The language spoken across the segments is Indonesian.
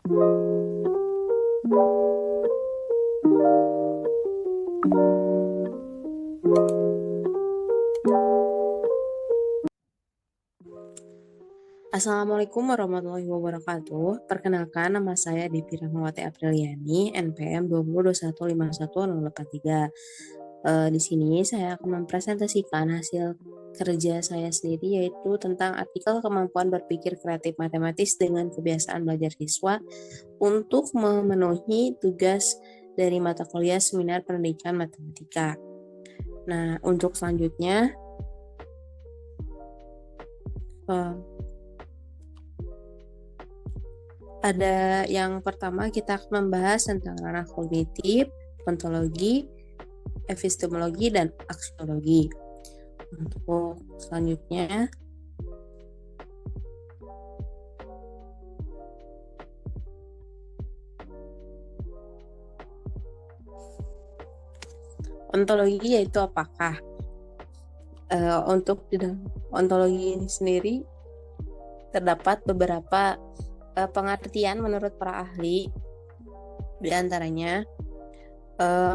Assalamualaikum warahmatullahi wabarakatuh. Perkenalkan, nama saya Devi Rahmawati Apriliani, NPM 2021511083. Di sini saya akan mempresentasikan hasil kerja saya sendiri, yaitu tentang artikel kemampuan berpikir kreatif matematis dengan kebiasaan belajar siswa untuk memenuhi tugas dari mata kuliah Seminar Pendidikan Matematika. Nah, untuk selanjutnya, ada yang pertama kita akan membahas tentang ranah kognitif, ontologi, epistemologi, dan aksiologi. Untuk selanjutnya, ontologi yaitu apakah? Untuk di dalam ontologi ini sendiri terdapat beberapa pengertian menurut para ahli. Di antaranya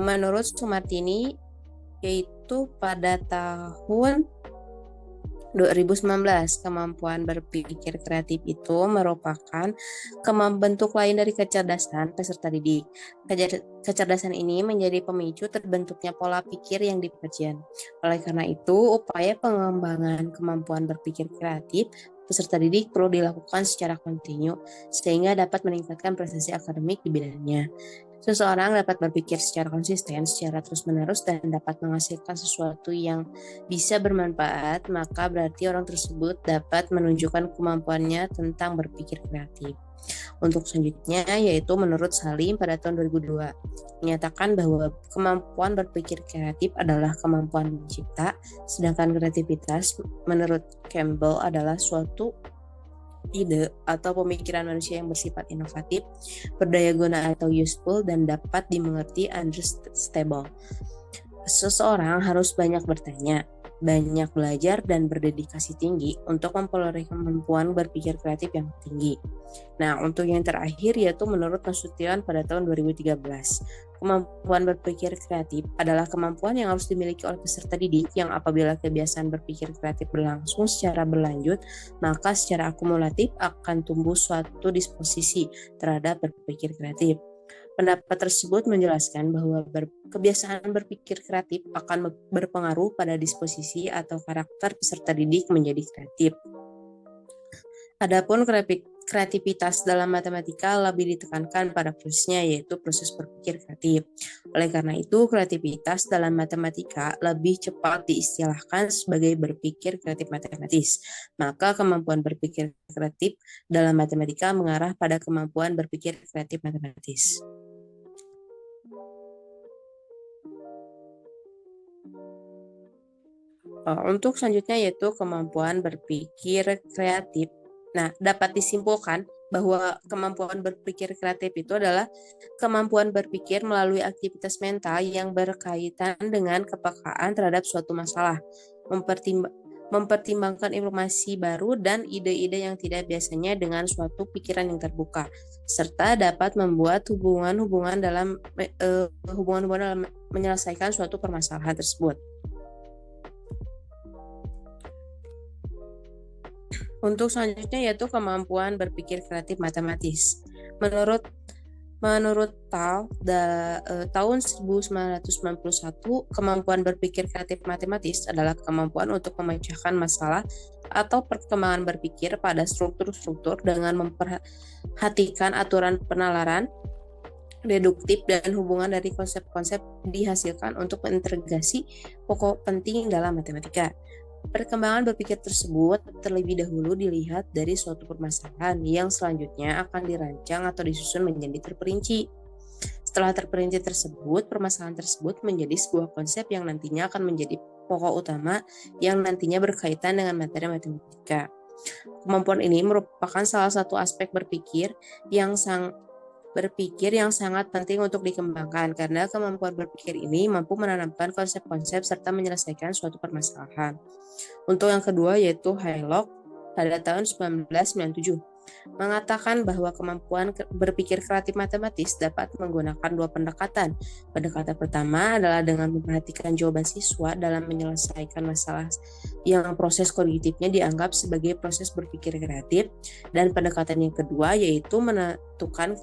menurut Sumartini, yaitu pada tahun 2019, kemampuan berpikir kreatif itu merupakan bentuk lain dari kecerdasan peserta didik. Kecerdasan ini menjadi pemicu terbentuknya pola pikir yang dikajian. Oleh karena itu, upaya pengembangan kemampuan berpikir kreatif peserta didik perlu dilakukan secara kontinu sehingga dapat meningkatkan prestasi akademik di bidangnya. Seseorang dapat berpikir secara konsisten, secara terus-menerus, dan dapat menghasilkan sesuatu yang bisa bermanfaat, maka berarti orang tersebut dapat menunjukkan kemampuannya tentang berpikir kreatif. Untuk selanjutnya, yaitu menurut Salim pada tahun 2002, menyatakan bahwa kemampuan berpikir kreatif adalah kemampuan mencipta, sedangkan kreativitas menurut Campbell adalah suatu ide atau pemikiran manusia yang bersifat inovatif, berdaya guna atau useful, dan dapat dimengerti understandable. Seseorang harus banyak bertanya, banyak belajar, dan berdedikasi tinggi untuk memperoleh kemampuan berpikir kreatif yang tinggi. Nah, untuk yang terakhir yaitu menurut Nasution pada tahun 2013. Kemampuan berpikir kreatif adalah kemampuan yang harus dimiliki oleh peserta didik yang apabila kebiasaan berpikir kreatif berlangsung secara berlanjut, maka secara akumulatif akan tumbuh suatu disposisi terhadap berpikir kreatif. Pendapat tersebut menjelaskan bahwa kebiasaan berpikir kreatif akan berpengaruh pada disposisi atau karakter peserta didik menjadi kreatif. Adapun kreativitas dalam matematika lebih ditekankan pada prosesnya, yaitu proses berpikir kreatif. Oleh karena itu, kreativitas dalam matematika lebih cepat diistilahkan sebagai berpikir kreatif matematis. Maka kemampuan berpikir kreatif dalam matematika mengarah pada kemampuan berpikir kreatif matematis. Untuk selanjutnya yaitu kemampuan berpikir kreatif. Nah, dapat disimpulkan bahwa kemampuan berpikir kreatif itu adalah kemampuan berpikir melalui aktivitas mental yang berkaitan dengan kepekaan terhadap suatu masalah, mempertimbangkan informasi baru dan ide-ide yang tidak biasanya dengan suatu pikiran yang terbuka, serta dapat membuat hubungan-hubungan dalam menyelesaikan suatu permasalahan tersebut. Untuk selanjutnya yaitu kemampuan berpikir kreatif matematis. Menurut Tal, tahun 1991, kemampuan berpikir kreatif matematis adalah kemampuan untuk memecahkan masalah atau perkembangan berpikir pada struktur-struktur dengan memperhatikan aturan penalaran, deduktif, dan hubungan dari konsep-konsep dihasilkan untuk mengintegrasi pokok penting dalam matematika. Perkembangan berpikir tersebut terlebih dahulu dilihat dari suatu permasalahan yang selanjutnya akan dirancang atau disusun menjadi terperinci. Setelah terperinci tersebut, permasalahan tersebut menjadi sebuah konsep yang nantinya akan menjadi pokok utama yang nantinya berkaitan dengan materi matematika. Kemampuan ini merupakan salah satu aspek berpikir yang sangat penting untuk dikembangkan karena kemampuan berpikir ini mampu menanamkan konsep-konsep serta menyelesaikan suatu permasalahan. Untuk yang kedua yaitu Haylock pada tahun 1997. mengatakan bahwa kemampuan berpikir kreatif matematis dapat menggunakan dua pendekatan. Pendekatan pertama adalah dengan memperhatikan jawaban siswa dalam menyelesaikan masalah yang proses kognitifnya dianggap sebagai proses berpikir kreatif, dan pendekatan yang kedua yaitu menentukan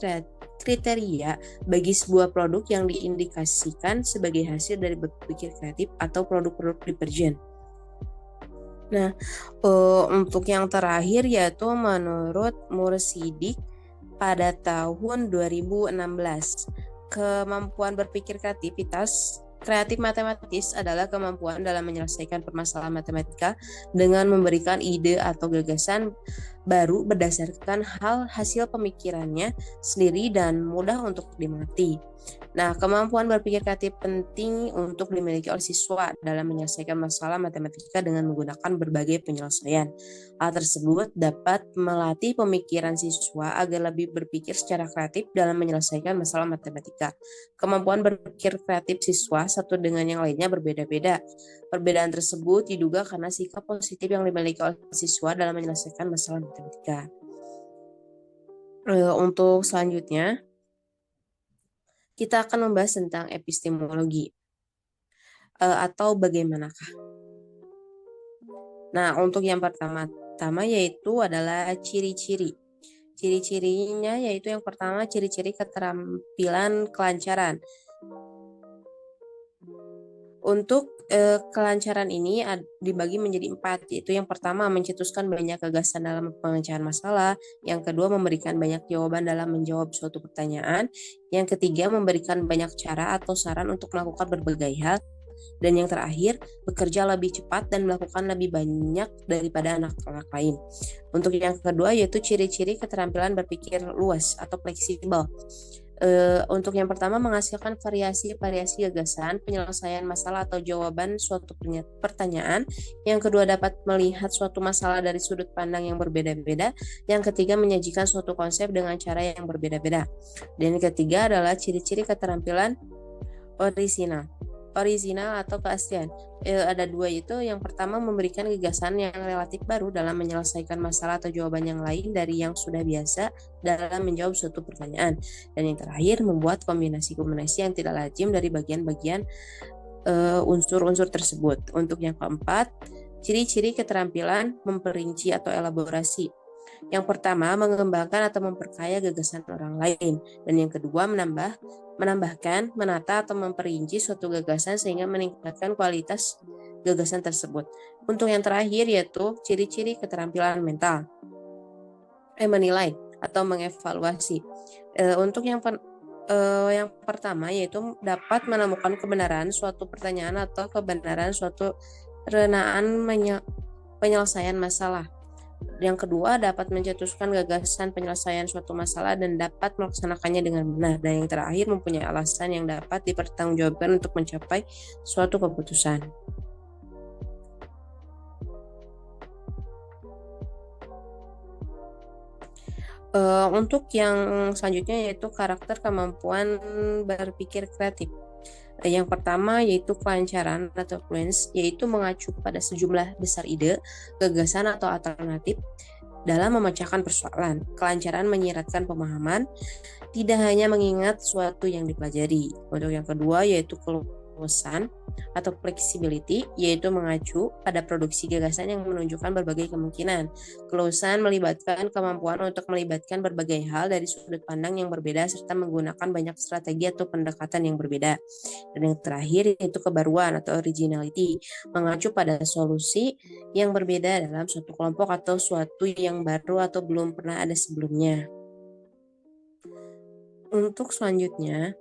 kriteria bagi sebuah produk yang diindikasikan sebagai hasil dari berpikir kreatif atau produk-produk divergent. Nah, untuk yang terakhir yaitu menurut Mursidik pada tahun 2016, kemampuan berpikir kreatif matematis adalah kemampuan dalam menyelesaikan permasalahan matematika dengan memberikan ide atau gagasan baru berdasarkan hasil pemikirannya sendiri dan mudah untuk dimengerti. Nah, kemampuan berpikir kreatif penting untuk dimiliki oleh siswa dalam menyelesaikan masalah matematika dengan menggunakan berbagai penyelesaian. Hal tersebut dapat melatih pemikiran siswa agar lebih berpikir secara kreatif dalam menyelesaikan masalah matematika. Kemampuan berpikir kreatif siswa satu dengan yang lainnya berbeda-beda. Perbedaan tersebut diduga karena sikap positif yang dimiliki oleh siswa dalam menyelesaikan masalah matematika. Untuk selanjutnya, kita akan membahas tentang epistemologi atau bagaimanakah. Nah, untuk yang pertama yaitu adalah ciri-ciri. Ciri-cirinya yaitu yang pertama ciri-ciri keterampilan kelancaran. Untuk kelancaran ini dibagi menjadi 4, yaitu yang pertama mencetuskan banyak gagasan dalam pemecahan masalah, yang kedua memberikan banyak jawaban dalam menjawab suatu pertanyaan, yang ketiga memberikan banyak cara atau saran untuk melakukan berbagai hal, dan yang terakhir bekerja lebih cepat dan melakukan lebih banyak daripada anak-anak lain. Untuk yang kedua yaitu ciri-ciri keterampilan berpikir luas atau fleksibel. Untuk yang pertama menghasilkan variasi-variasi gagasan, penyelesaian masalah atau jawaban suatu pertanyaan. Yang kedua dapat melihat suatu masalah dari sudut pandang yang berbeda-beda. Yang ketiga menyajikan suatu konsep dengan cara yang berbeda-beda. Dan yang ketiga adalah ciri-ciri keterampilan orisinal atau keaslian. Ada 2, yaitu yang pertama memberikan gagasan yang relatif baru dalam menyelesaikan masalah atau jawaban yang lain dari yang sudah biasa dalam menjawab suatu pertanyaan, dan yang terakhir membuat kombinasi-kombinasi yang tidak lazim dari bagian-bagian unsur-unsur tersebut. Untuk yang keempat, ciri-ciri keterampilan memperinci atau elaborasi. Yang pertama, mengembangkan atau memperkaya gagasan orang lain, dan yang kedua menambahkan, menata atau memperinci suatu gagasan sehingga meningkatkan kualitas gagasan tersebut. Untuk yang terakhir yaitu ciri-ciri keterampilan mental, menilai atau mengevaluasi. Untuk yang pertama yaitu dapat menemukan kebenaran suatu pertanyaan atau kebenaran suatu renaan penyelesaian masalah. Yang kedua, dapat mencetuskan gagasan penyelesaian suatu masalah dan dapat melaksanakannya dengan benar. Dan yang terakhir, mempunyai alasan yang dapat dipertanggungjawabkan untuk mencapai suatu keputusan. Untuk yang selanjutnya yaitu karakter kemampuan berpikir kreatif. Yang pertama yaitu kelancaran atau fluence, yaitu mengacu pada sejumlah besar ide, gagasan atau alternatif dalam memecahkan persoalan. Kelancaran menyiratkan pemahaman, tidak hanya mengingat sesuatu yang dipelajari. Untuk yang kedua yaitu keluasan atau flexibility, yaitu mengacu pada produksi gagasan yang menunjukkan berbagai kemungkinan. Keluasan melibatkan kemampuan untuk melibatkan berbagai hal dari sudut pandang yang berbeda serta menggunakan banyak strategi atau pendekatan yang berbeda. Dan yang terakhir yaitu kebaruan atau originality, mengacu pada solusi yang berbeda dalam suatu kelompok atau suatu yang baru atau belum pernah ada sebelumnya. Untuk selanjutnya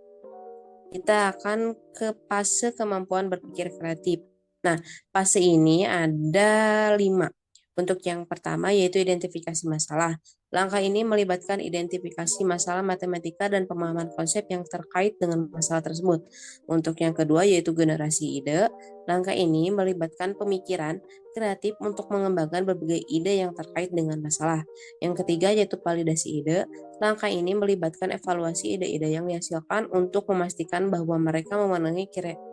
kita akan ke fase kemampuan berpikir kreatif. Nah, fase ini ada 5. Untuk yang pertama yaitu identifikasi masalah. Langkah ini melibatkan identifikasi masalah matematika dan pemahaman konsep yang terkait dengan masalah tersebut. Untuk yang kedua yaitu generasi ide. Langkah ini melibatkan pemikiran kreatif untuk mengembangkan berbagai ide yang terkait dengan masalah. Yang ketiga yaitu validasi ide. Langkah ini melibatkan evaluasi ide-ide yang dihasilkan untuk memastikan bahwa mereka memenuhi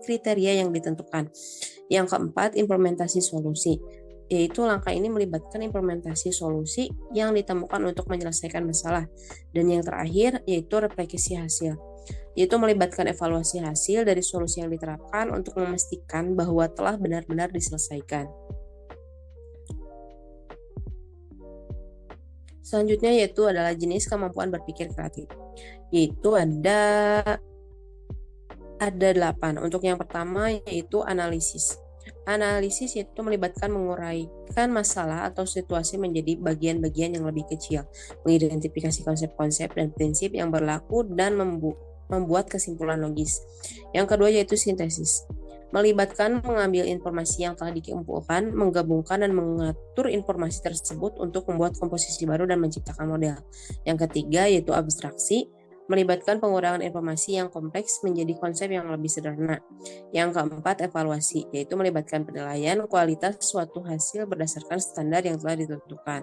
kriteria yang ditentukan. Yang keempat, implementasi solusi. yaitu langkah ini melibatkan implementasi solusi yang ditemukan untuk menyelesaikan masalah. Dan yang terakhir yaitu replikasi hasil, yaitu melibatkan evaluasi hasil dari solusi yang diterapkan untuk memastikan bahwa telah benar-benar diselesaikan. Selanjutnya yaitu adalah jenis kemampuan berpikir kreatif, yaitu ada 8. Untuk yang pertama yaitu analisis. Analisis yaitu melibatkan menguraikan masalah atau situasi menjadi bagian-bagian yang lebih kecil, mengidentifikasi konsep-konsep dan prinsip yang berlaku dan membuat kesimpulan logis. Yang kedua yaitu sintesis, melibatkan mengambil informasi yang telah dikumpulkan, menggabungkan dan mengatur informasi tersebut untuk membuat komposisi baru dan menciptakan model. Yang ketiga yaitu abstraksi, melibatkan pengurangan informasi yang kompleks menjadi konsep yang lebih sederhana. Yang keempat, evaluasi, yaitu melibatkan penilaian kualitas suatu hasil berdasarkan standar yang telah ditentukan.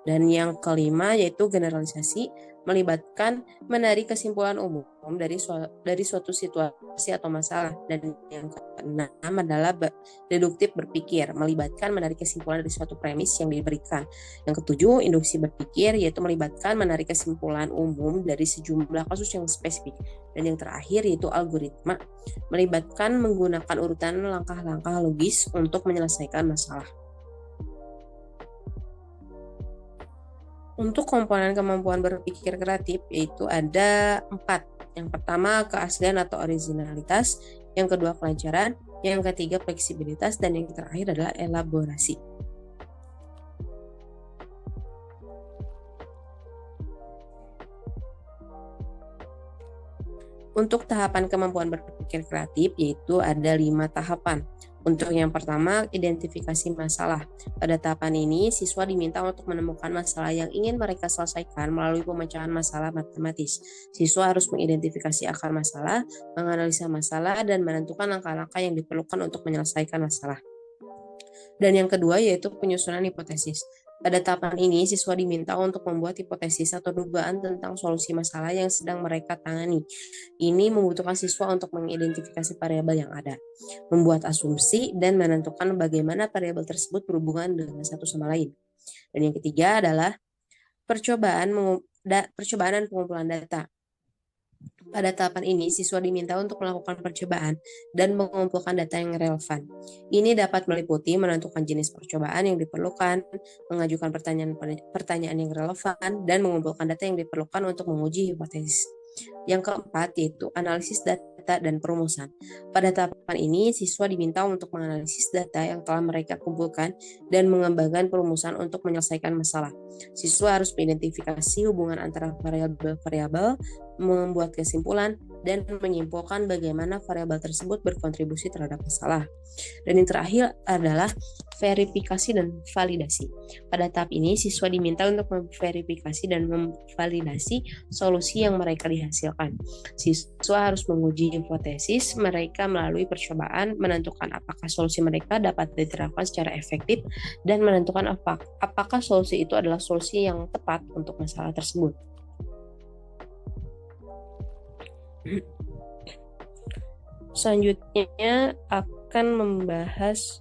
Dan yang kelima yaitu generalisasi, melibatkan menarik kesimpulan umum dari suatu situasi atau masalah. Dan yang keenam adalah deduktif berpikir, melibatkan menarik kesimpulan dari suatu premis yang diberikan. Yang ketujuh, induksi berpikir, yaitu melibatkan menarik kesimpulan umum dari sejumlah kasus yang spesifik. Dan yang terakhir yaitu algoritma, melibatkan menggunakan urutan langkah-langkah logis untuk menyelesaikan masalah. Untuk komponen kemampuan berpikir kreatif yaitu ada 4. Yang pertama keaslian atau originalitas, yang kedua kelancaran, yang ketiga fleksibilitas, dan yang terakhir adalah elaborasi. Untuk tahapan kemampuan berpikir kreatif yaitu ada 5 tahapan. Untuk yang pertama, identifikasi masalah. Pada tahapan ini, siswa diminta untuk menemukan masalah yang ingin mereka selesaikan melalui pemecahan masalah matematis. Siswa harus mengidentifikasi akar masalah, menganalisa masalah, dan menentukan langkah-langkah yang diperlukan untuk menyelesaikan masalah. Dan yang kedua yaitu penyusunan hipotesis. Pada tahapan ini, siswa diminta untuk membuat hipotesis atau dugaan tentang solusi masalah yang sedang mereka tangani. Ini membutuhkan siswa untuk mengidentifikasi variabel yang ada, membuat asumsi, dan menentukan bagaimana variabel tersebut berhubungan dengan satu sama lain. Dan yang ketiga adalah percobaan dan pengumpulan data. Pada tahapan ini, siswa diminta untuk melakukan percobaan dan mengumpulkan data yang relevan. Ini dapat meliputi menentukan jenis percobaan yang diperlukan, mengajukan pertanyaan yang relevan, dan mengumpulkan data yang diperlukan untuk menguji hipotesis. Yang keempat yaitu analisis data dan perumusan. Pada tahapan ini, siswa diminta untuk menganalisis data yang telah mereka kumpulkan dan mengembangkan perumusan untuk menyelesaikan masalah. Siswa harus mengidentifikasi hubungan antara variabel-variabel, membuat kesimpulan, dan menyimpulkan bagaimana variabel tersebut berkontribusi terhadap masalah. Dan yang terakhir adalah verifikasi dan validasi. Pada tahap ini, siswa diminta untuk memverifikasi dan memvalidasi solusi yang mereka dihasilkan. Siswa harus menguji hipotesis mereka melalui percobaan, menentukan apakah solusi mereka dapat diterapkan secara efektif, dan menentukan apakah solusi itu adalah solusi yang tepat untuk masalah tersebut. Selanjutnya akan membahas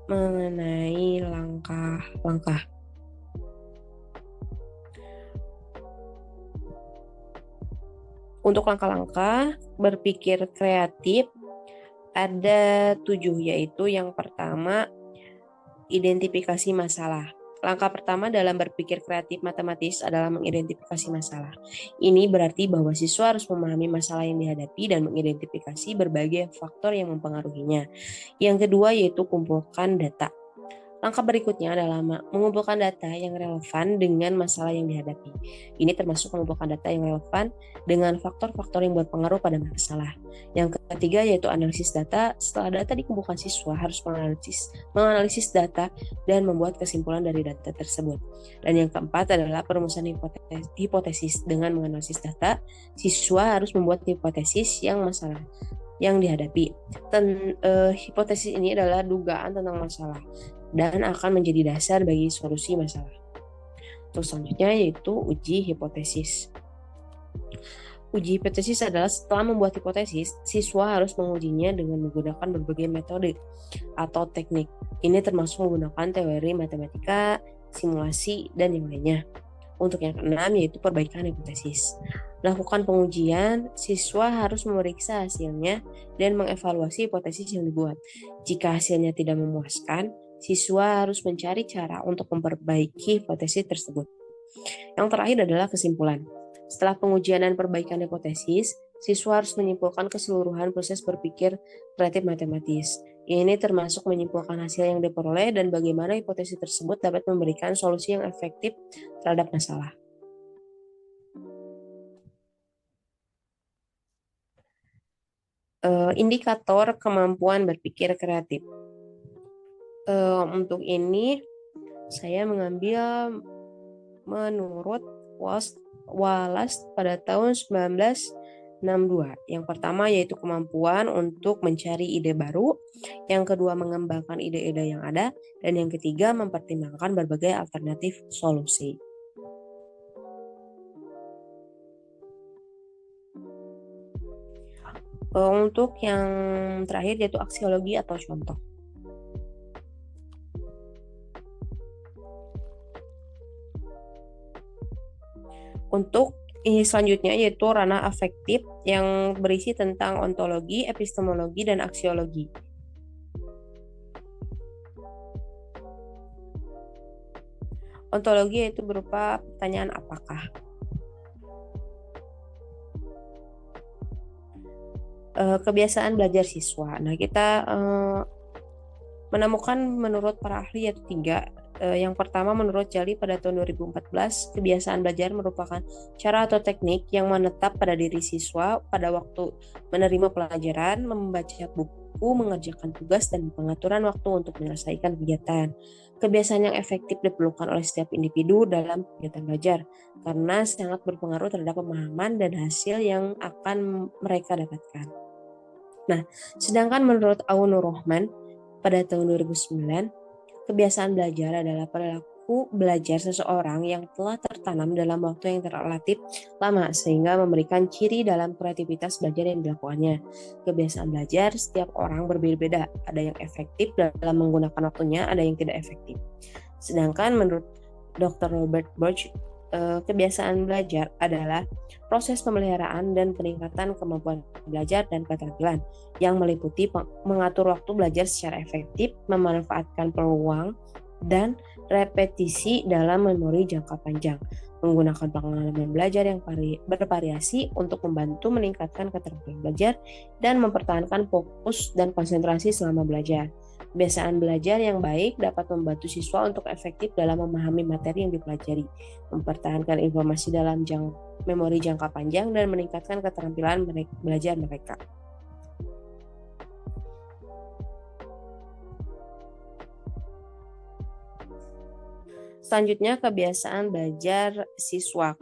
mengenai langkah-langkah. Untuk langkah-langkah berpikir kreatif ada 7, yaitu yang pertama identifikasi masalah. Langkah pertama dalam berpikir kreatif matematis adalah mengidentifikasi masalah. Ini berarti bahwa siswa harus memahami masalah yang dihadapi dan mengidentifikasi berbagai faktor yang mempengaruhinya. Yang kedua yaitu kumpulkan data. Langkah berikutnya adalah mengumpulkan data yang relevan dengan masalah yang dihadapi. Ini termasuk mengumpulkan data yang relevan dengan faktor-faktor yang berpengaruh pada masalah. Yang ketiga yaitu analisis data. Setelah data dikumpulkan, siswa harus menganalisis data dan membuat kesimpulan dari data tersebut. Dan yang keempat adalah perumusan hipotesis. Dengan menganalisis data, siswa harus membuat hipotesis yang masalah yang dihadapi. Hipotesis ini adalah dugaan tentang masalah dan akan menjadi dasar bagi solusi masalah. Terus selanjutnya yaitu uji hipotesis. Uji hipotesis adalah setelah membuat hipotesis, siswa harus mengujinya dengan menggunakan berbagai metode atau teknik. Ini termasuk menggunakan teori matematika, simulasi, dan yang lainnya. Untuk yang keenam yaitu perbaikan hipotesis. Melakukan pengujian, siswa harus memeriksa hasilnya dan mengevaluasi hipotesis yang dibuat. Jika hasilnya tidak memuaskan, siswa harus mencari cara untuk memperbaiki hipotesis tersebut. Yang terakhir adalah kesimpulan. Setelah pengujian dan perbaikan hipotesis, siswa harus menyimpulkan keseluruhan proses berpikir kreatif matematis. Ini termasuk menyimpulkan hasil yang diperoleh dan bagaimana hipotesis tersebut dapat memberikan solusi yang efektif terhadap masalah. Indikator kemampuan berpikir kreatif. Untuk ini saya mengambil menurut Wallace pada tahun 1962. Yang pertama yaitu kemampuan untuk mencari ide baru, yang kedua mengembangkan ide-ide yang ada, dan yang ketiga mempertimbangkan berbagai alternatif solusi. Untuk yang terakhir yaitu aksiologi atau contoh. Untuk ini selanjutnya yaitu ranah afektif yang berisi tentang ontologi, epistemologi, dan aksiologi. Ontologi yaitu berupa pertanyaan apakah. Kebiasaan belajar siswa. Nah, kita menemukan menurut para ahli yaitu 3. Yang pertama menurut Jali pada tahun 2014, kebiasaan belajar merupakan cara atau teknik yang menetap pada diri siswa pada waktu menerima pelajaran, membaca buku, mengerjakan tugas, dan pengaturan waktu untuk menyelesaikan kegiatan. Kebiasaan yang efektif diperlukan oleh setiap individu dalam kegiatan belajar karena sangat berpengaruh terhadap pemahaman dan hasil yang akan mereka dapatkan. Nah, sedangkan menurut Aunur Rahman pada tahun 2009, kebiasaan belajar adalah perilaku belajar seseorang yang telah tertanam dalam waktu yang relatif lama sehingga memberikan ciri dalam kreativitas belajar yang dilakukannya. Kebiasaan belajar setiap orang berbeda-beda, ada yang efektif dalam menggunakan waktunya, ada yang tidak efektif. Sedangkan menurut Dr. Robert Birch, kebiasaan belajar adalah proses pemeliharaan dan peningkatan kemampuan belajar dan keterampilan yang meliputi mengatur waktu belajar secara efektif, memanfaatkan peluang, dan repetisi dalam memori jangka panjang, menggunakan pengalaman belajar yang bervariasi untuk membantu meningkatkan keterampilan belajar dan mempertahankan fokus dan konsentrasi selama belajar. Kebiasaan belajar yang baik dapat membantu siswa untuk efektif dalam memahami materi yang dipelajari, mempertahankan informasi dalam memori jangka panjang, dan meningkatkan keterampilan belajar mereka. Selanjutnya, kebiasaan belajar siswa.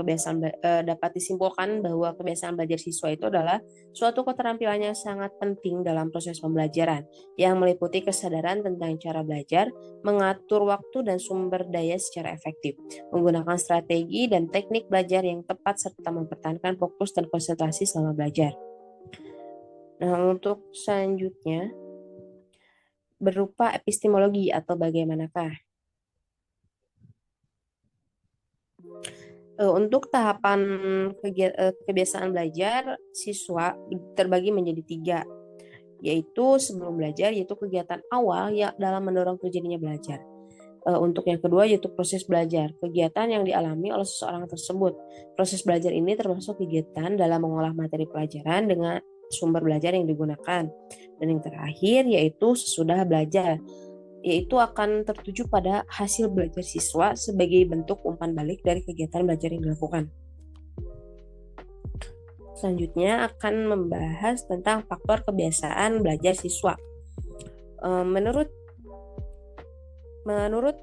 Dapat disimpulkan bahwa kebiasaan belajar siswa itu adalah suatu keterampilan yang sangat penting dalam proses pembelajaran, yang meliputi kesadaran tentang cara belajar, mengatur waktu dan sumber daya secara efektif, menggunakan strategi dan teknik belajar yang tepat, serta mempertahankan fokus dan konsentrasi selama belajar. Nah, untuk selanjutnya, berupa epistemologi atau bagaimanakah. Untuk tahapan kebiasaan belajar siswa terbagi menjadi 3, yaitu sebelum belajar, yaitu kegiatan awal yang dalam mendorong terjadinya belajar. Untuk yang kedua yaitu proses belajar, kegiatan yang dialami oleh seseorang tersebut. Proses belajar ini termasuk kegiatan dalam mengolah materi pelajaran dengan sumber belajar yang digunakan. Dan yang terakhir yaitu sesudah belajar, yaitu akan tertuju pada hasil belajar siswa sebagai bentuk umpan balik dari kegiatan belajar yang dilakukan. Selanjutnya akan membahas tentang faktor kebiasaan belajar siswa. Menurut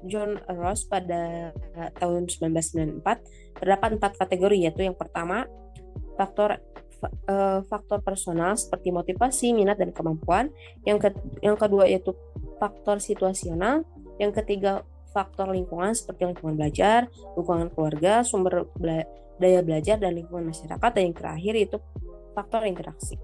John Rawls pada tahun 1994, terdapat 4 kategori, yaitu yang pertama faktor personal seperti motivasi, minat, dan kemampuan. Yang kedua yaitu faktor situasional. Yang ketiga faktor lingkungan seperti lingkungan belajar, lingkungan keluarga, sumber daya belajar, dan lingkungan masyarakat. Dan yang terakhir itu faktor interaksi.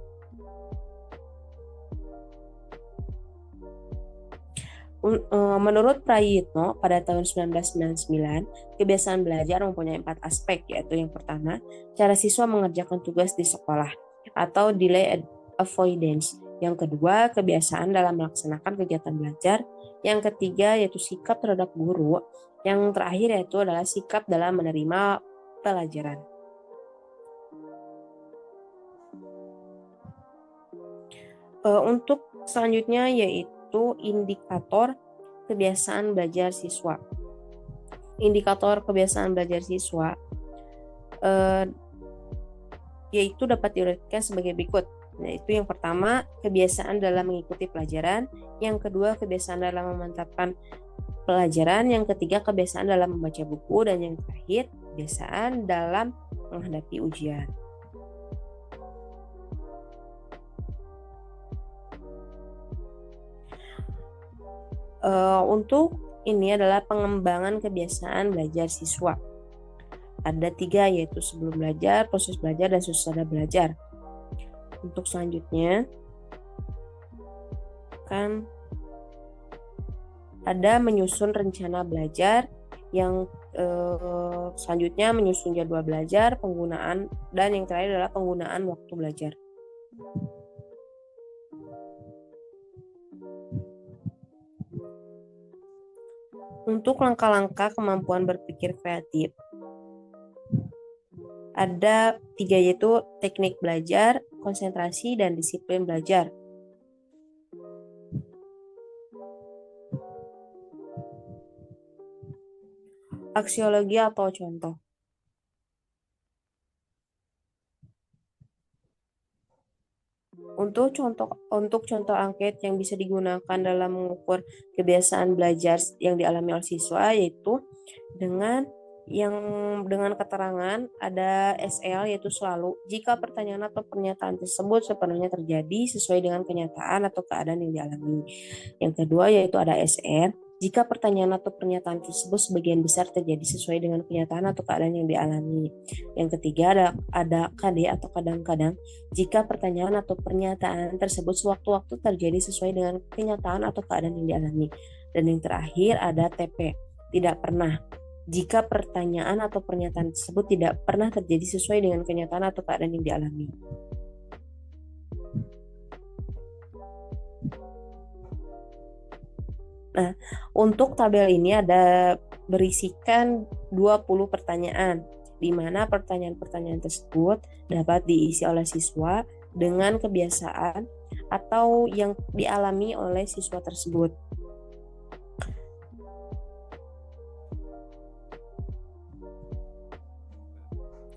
Menurut Prayitno, pada tahun 1999, kebiasaan belajar mempunyai 4 aspek, yaitu yang pertama, cara siswa mengerjakan tugas di sekolah atau delay avoidance. Yang kedua, kebiasaan dalam melaksanakan kegiatan belajar. Yang ketiga, yaitu sikap terhadap guru. Yang terakhir, yaitu adalah sikap dalam menerima pelajaran. Untuk selanjutnya yaitu indikator kebiasaan belajar siswa. Indikator kebiasaan belajar siswa yaitu dapat diuraikan sebagai berikut. Yaitu yang pertama, kebiasaan dalam mengikuti pelajaran. Yang kedua, kebiasaan dalam memantapkan pelajaran. Yang ketiga, kebiasaan dalam membaca buku. Dan yang terakhir, kebiasaan dalam menghadapi ujian. Untuk ini adalah pengembangan kebiasaan belajar siswa. Ada 3, yaitu sebelum belajar, proses belajar, dan sesudah belajar. Untuk selanjutnya kan ada menyusun rencana belajar, yang selanjutnya menyusun jadwal belajar, penggunaan, dan yang terakhir adalah penggunaan waktu belajar. Untuk langkah-langkah kemampuan berpikir kreatif, ada 3, yaitu teknik belajar, konsentrasi, dan disiplin belajar. Aksiologi atau contoh. Untuk contoh angket yang bisa digunakan dalam mengukur kebiasaan belajar yang dialami oleh siswa, yaitu dengan keterangan ada SL, yaitu selalu jika pertanyaan atau pernyataan tersebut sepenuhnya terjadi sesuai dengan kenyataan atau keadaan yang dialami. Yang kedua yaitu ada SR, jika pertanyaan atau pernyataan tersebut sebagian besar terjadi sesuai dengan kenyataan atau keadaan yang dialami. Yang ketiga ada KD atau kadang-kadang, jika pertanyaan atau pernyataan tersebut sewaktu-waktu terjadi sesuai dengan kenyataan atau keadaan yang dialami. Dan yang terakhir ada TP, tidak pernah, jika pertanyaan atau pernyataan tersebut tidak pernah terjadi sesuai dengan kenyataan atau keadaan yang dialami. Nah, untuk tabel ini ada berisikan 20 pertanyaan, di mana pertanyaan-pertanyaan tersebut dapat diisi oleh siswa dengan kebiasaan atau yang dialami oleh siswa tersebut.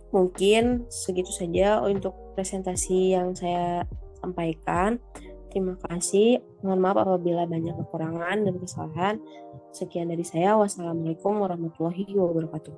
Mungkin segitu saja untuk presentasi yang saya sampaikan. Terima kasih. Mohon maaf apabila banyak kekurangan dan kesalahan. Sekian dari saya. Wassalamualaikum warahmatullahi wabarakatuh.